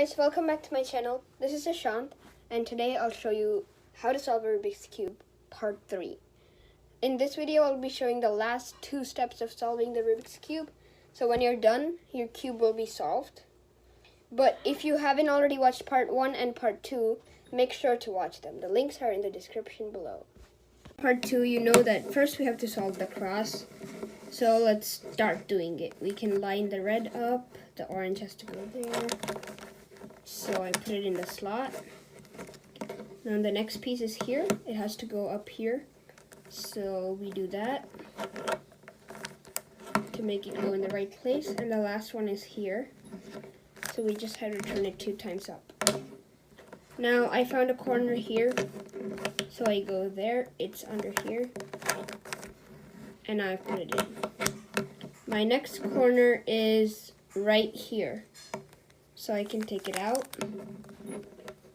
guys, welcome back to my channel. This is Ashant, and today I'll show you how to solve a Rubik's Cube part 3. In this video, I'll be showing the last 2 steps of solving the Rubik's Cube. So when you're done, your cube will be solved. But if you haven't already watched part 1 and part 2, make sure to watch them. The links are in the description below. Part 2, you know that first we have to solve the cross. So let's start doing it. We can line the red up, the orange has to go there. So I put it in the slot. Now the next piece is here. It has to go up here. So we do that to make it go in the right place. And the last one is here. So we just have to turn it 2 times up. Now I found a corner here. So I go there, it's under here. And I put it in. My next corner is right here. So I can take it out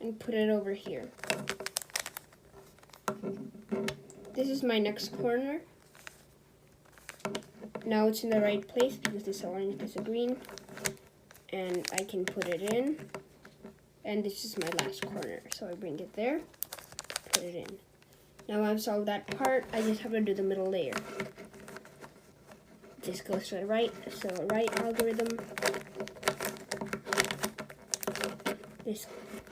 and put it over here. This is my next corner. Now it's in the right place because this orange, this is green. And I can put it in. And this is my last corner. So I bring it there, put it in. Now I've solved that part, I just have to do the middle layer. This goes to the right, so right algorithm.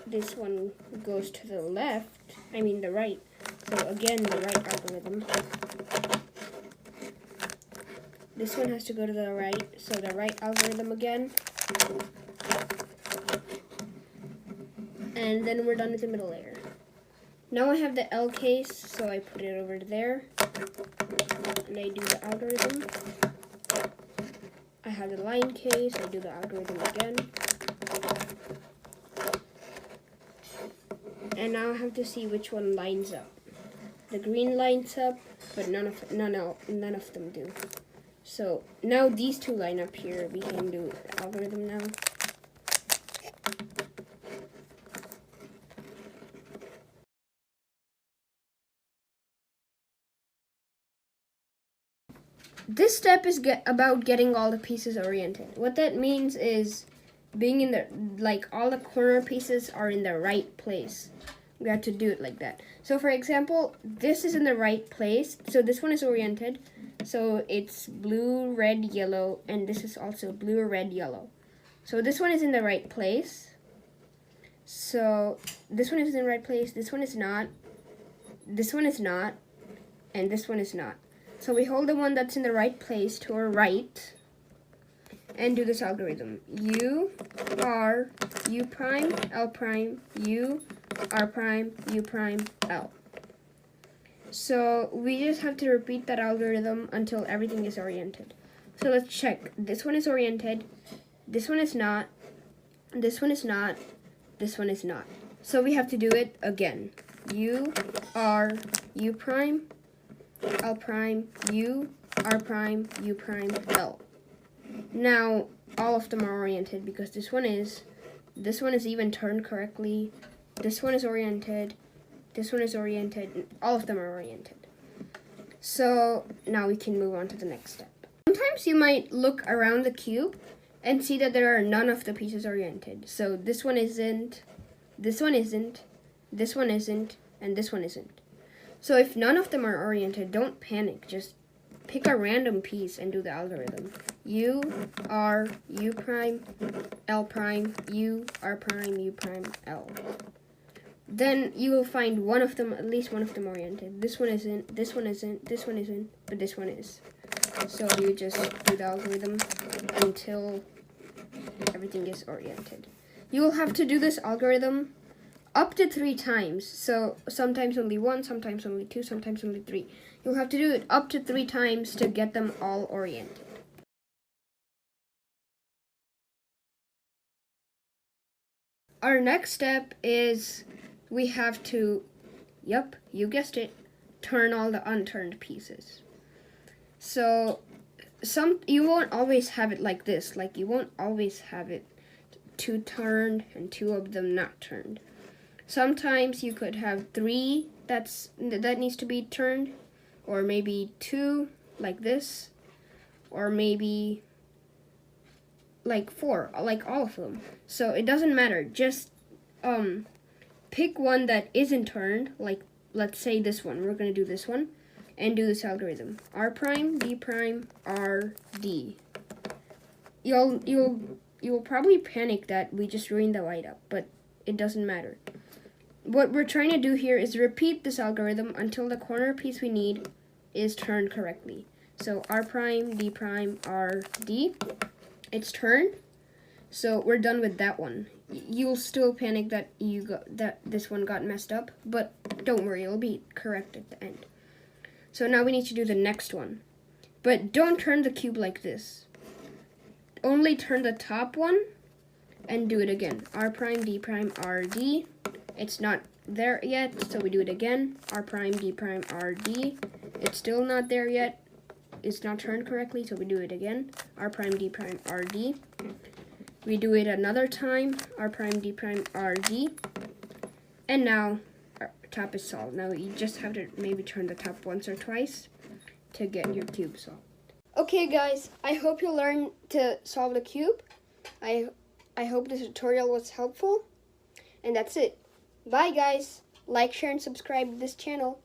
This one goes to the left, I mean the right. So again, the right algorithm. This one has to go to the right, so the right algorithm again. And then we're done with the middle layer. Now I have the L case, so I put it over there. And I do the algorithm. I have the line case, I do the algorithm again. And now I have to see which one lines up. The green lines up, but none of them do. So now these 2 line up here. We can do the algorithm now. This step is about getting all the pieces oriented. What that means is being in the, all the corner pieces are in the right place. We have to do it like that. So for example, this is in the right place. So this one is oriented. So it's blue, red, yellow, and this is also blue, red, yellow. So this one is in the right place. So this one is in the right place. This one is not. This one is not. And this one is not. So we hold the one that's in the right place to our right and do this algorithm. U, R, U prime, L prime, U, R prime, U prime, L. So we just have to repeat that algorithm until everything is oriented. So let's check. This one is oriented. This one is not. This one is not. This one is not. So we have to do it again. U, R, U prime, L prime, U, R prime, U prime, L. Now, all of them are oriented because this one is even turned correctly, this one is oriented, and all of them are oriented. So, now we can move on to the next step. Sometimes you might look around the cube and see that there are none of the pieces oriented. So, this one isn't, this one isn't, this one isn't, and this one isn't. So if none of them are oriented, don't panic. Just pick a random piece and do the algorithm. U, R, U prime, L prime, U, R prime, U prime, L. Then you will find one of them, at least one of them oriented. This one isn't, this one isn't, this one isn't, but this one is. So you just do the algorithm until everything is oriented. You will have to do this algorithm up to 3 times. So sometimes only 1, sometimes only 2, sometimes only 3. You'll have to do it up to 3 times to get them all oriented. Our next step is we have to, yep, you guessed it, turn all the unturned pieces. So you won't always have it like this. Like you won't always have it 2 turned and 2 of them not turned. Sometimes you could have 3 that needs to be turned, or maybe 2 like this, or maybe like 4, like all of them. So it doesn't matter. Just pick one that isn't turned, like let's say this one. We're gonna do this one and do this algorithm. R prime, D prime, R, D. You'll probably panic that we just ruined the light up, but it doesn't matter. What we're trying to do here is repeat this algorithm until the corner piece we need is turned correctly. So R prime, D prime, R, D. It's turned. So we're done with that one. You'll still panic that this one got messed up, but don't worry, it'll be correct at the end. So now we need to do the next one. But don't turn the cube like this. Only turn the top one and do it again. R prime, D prime, R, D. It's not there yet, so we do it again. R prime, D prime, R, D. It's still not there yet. It's not turned correctly, so we do it again. R prime, D prime, R, D. We do it another time. R prime, D prime, R, D. And now our top is solved. Now you just have to maybe turn the top once or twice to get your cube solved. Okay guys, I hope you learned to solve the cube. I hope this tutorial was helpful. And that's it. Bye guys. Like, share, and subscribe to this channel.